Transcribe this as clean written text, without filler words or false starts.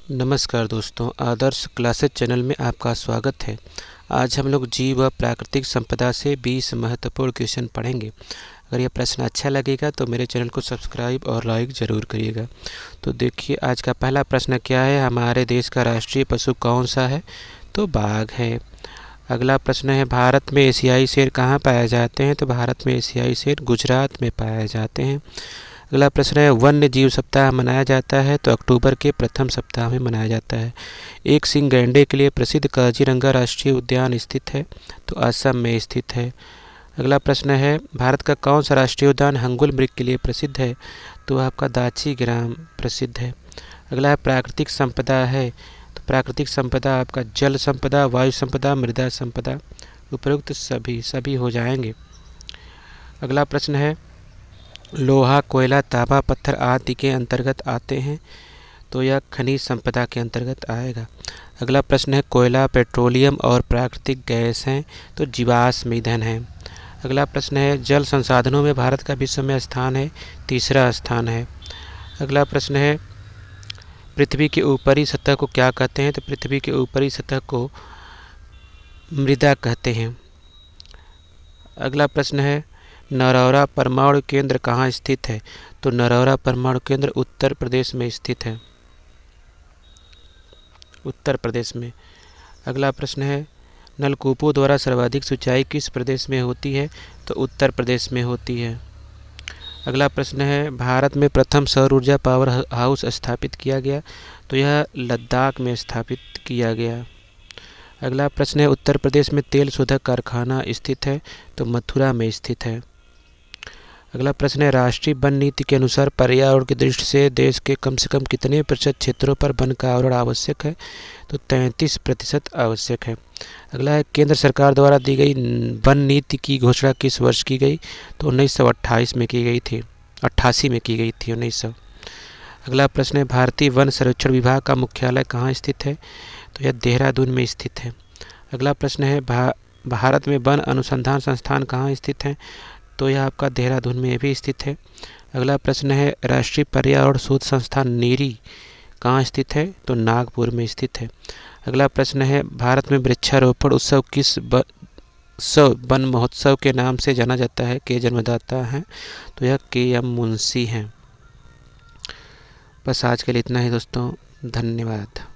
नमस्कार दोस्तों, आदर्श classes channel में आपका स्वागत है। आज हम लोग जीव व प्राकृतिक संपदा से 20 महत्वपूर्ण क्वेश्चन पढ़ेंगे। अगर यह प्रश्न अच्छा लगेगा तो मेरे चैनल को सब्सक्राइब और लाइक ज़रूर करिएगा। तो देखिए आज का पहला प्रश्न क्या है, हमारे देश का राष्ट्रीय पशु कौन सा है? तो बाघ है। अगला प्रश्न है, भारत में एशियाई शेर कहाँ पाए जाते हैं? तो भारत में एशियाई शेर गुजरात में पाए जाते हैं। अगला प्रश्न है, वन्य जीव सप्ताह मनाया जाता है? तो अक्टूबर के प्रथम सप्ताह में मनाया जाता है। एक सींग गैंडे के लिए प्रसिद्ध काजीरंगा राष्ट्रीय उद्यान स्थित है? तो असम में स्थित है। अगला प्रश्न है, भारत का कौन सा राष्ट्रीय उद्यान हंगुल मृग के लिए प्रसिद्ध है? तो आपका दाची ग्राम प्रसिद्ध है। अगला है, प्राकृतिक संपदा है? तो प्राकृतिक संपदा आपका जल संपदा, वायु संपदा, मृदा संपदा, उपरोक्त सभी हो जाएंगे। अगला प्रश्न है, लोहा, कोयला, तांबा, पत्थर आदि के अंतर्गत आते हैं? तो यह खनिज संपदा के अंतर्गत आएगा। अगला प्रश्न है, कोयला, पेट्रोलियम और प्राकृतिक गैस हैं? तो जीवाश्म ईंधन है। अगला प्रश्न है, जल संसाधनों में भारत का विश्व में स्थान है? तीसरा स्थान है। अगला प्रश्न है, पृथ्वी की ऊपरी सतह को क्या कहते हैं? तो पृथ्वी की ऊपरी सतह को मृदा कहते हैं। अगला प्रश्न है, नरौरा परमाणु केंद्र कहाँ स्थित है? तो नरौरा परमाणु केंद्र उत्तर प्रदेश में स्थित है, उत्तर प्रदेश में। अगला प्रश्न है, नलकूपों द्वारा सर्वाधिक सिंचाई किस प्रदेश में होती है? तो उत्तर प्रदेश में होती है। अगला प्रश्न है, भारत में प्रथम सौर ऊर्जा पावर हाउस स्थापित किया गया? तो यह लद्दाख में स्थापित किया गया। अगला प्रश्न है, उत्तर प्रदेश में तेल शोधक कारखाना स्थित है? तो मथुरा में स्थित है। अगला प्रश्न है, राष्ट्रीय वन नीति के अनुसार पर्यावरण की दृष्टि से देश के कम से कम कितने प्रतिशत क्षेत्रों पर वन का आवरण आवश्यक है? तो 33% आवश्यक है। अगला है, केंद्र सरकार द्वारा दी गई वन नीति की घोषणा किस वर्ष की गई? तो 1928 में की गई थी, 88 में की गई थी 1900। अगला प्रश्न है, भारतीय वन सर्वेक्षण विभाग का मुख्यालय कहाँ स्थित है? तो यह देहरादून में स्थित है। अगला प्रश्न है, भारत में वन अनुसंधान संस्थान कहाँ स्थित है? तो यह आपका देहरादून में भी स्थित है। अगला प्रश्न है, राष्ट्रीय पर्यावरण शोध संस्थान नीरी कहाँ स्थित है? तो नागपुर में स्थित है। अगला प्रश्न है, भारत में वृक्षारोपण उत्सव किस वन महोत्सव के नाम से जाना जाता है? के जन्मदाता हैं? तो यह के.एम. मुंशी हैं। बस आज के लिए इतना ही दोस्तों, धन्यवाद।